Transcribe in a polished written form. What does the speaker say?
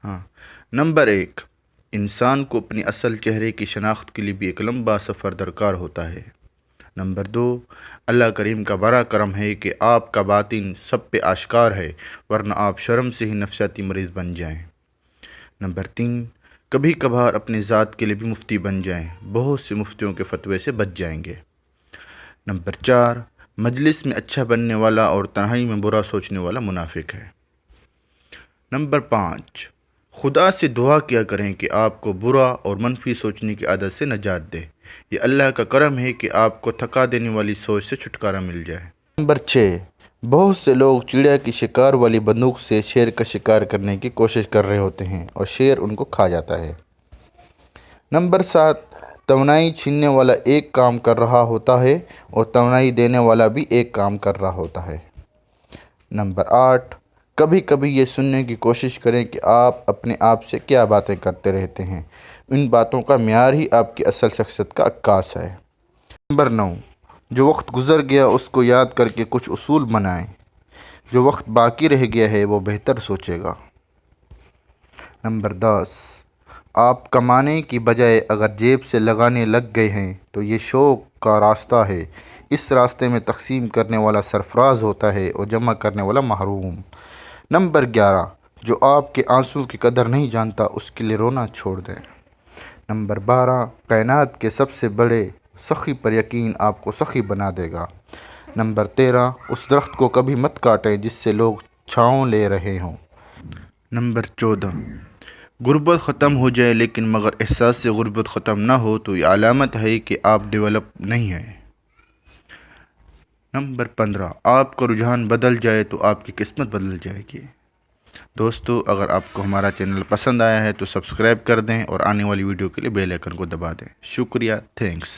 ہاں، نمبر 1، انسان کو اپنی اصل چہرے کی شناخت کے لیے بھی ایک لمبا سفر درکار ہوتا ہے۔ نمبر 2، اللہ کریم کا بڑا کرم ہے کہ آپ کا باطن سب پہ آشکار ہے، ورنہ آپ شرم سے ہی نفسیاتی مریض بن جائیں۔ نمبر 3، کبھی کبھار اپنی ذات کے لیے بھی مفتی بن جائیں، بہت سے مفتیوں کے فتوے سے بچ جائیں گے۔ نمبر 4، مجلس میں اچھا بننے والا اور تنہائی میں برا سوچنے والا منافق ہے۔ نمبر 5، خدا سے دعا کیا کریں کہ آپ کو برا اور منفی سوچنے کی عادت سے نجات دے، یہ اللہ کا کرم ہے کہ آپ کو تھکا دینے والی سوچ سے چھٹکارا مل جائے۔ نمبر 6، بہت سے لوگ چڑیا کی شکار والی بندوق سے شیر کا شکار کرنے کی کوشش کر رہے ہوتے ہیں اور شیر ان کو کھا جاتا ہے۔ نمبر 7، توانائی چھیننے والا ایک کام کر رہا ہوتا ہے اور توانائی دینے والا بھی ایک کام کر رہا ہوتا ہے۔ نمبر 8، کبھی کبھی یہ سننے کی کوشش کریں کہ آپ اپنے آپ سے کیا باتیں کرتے رہتے ہیں، ان باتوں کا معیار ہی آپ کی اصل شخصیت کا عکاس ہے۔ نمبر 9، جو وقت گزر گیا اس کو یاد کر کے کچھ اصول بنائیں، جو وقت باقی رہ گیا ہے وہ بہتر سوچے گا۔ نمبر 10، آپ کمانے کی بجائے اگر جیب سے لگانے لگ گئے ہیں تو یہ شوق کا راستہ ہے، اس راستے میں تقسیم کرنے والا سرفراز ہوتا ہے اور جمع کرنے والا محروم۔ نمبر 11، جو آپ کے آنسو کی قدر نہیں جانتا اس کے لیے رونا چھوڑ دیں۔ نمبر 12، کائنات کے سب سے بڑے سخی پر یقین آپ کو سخی بنا دے گا۔ نمبر 13، اس درخت کو کبھی مت کاٹیں جس سے لوگ چھاؤں لے رہے ہوں۔ نمبر 14، غربت ختم ہو جائے لیکن مگر احساس غربت ختم نہ ہو تو یہ علامت ہے کہ آپ ڈیولپ نہیں ہیں۔ نمبر 15، آپ کا رجحان بدل جائے تو آپ کی قسمت بدل جائے گی۔ دوستو، اگر آپ کو ہمارا چینل پسند آیا ہے تو سبسکرائب کر دیں اور آنے والی ویڈیو کے لیے بیل آئیکن کو دبا دیں۔ شکریہ، تھینکس۔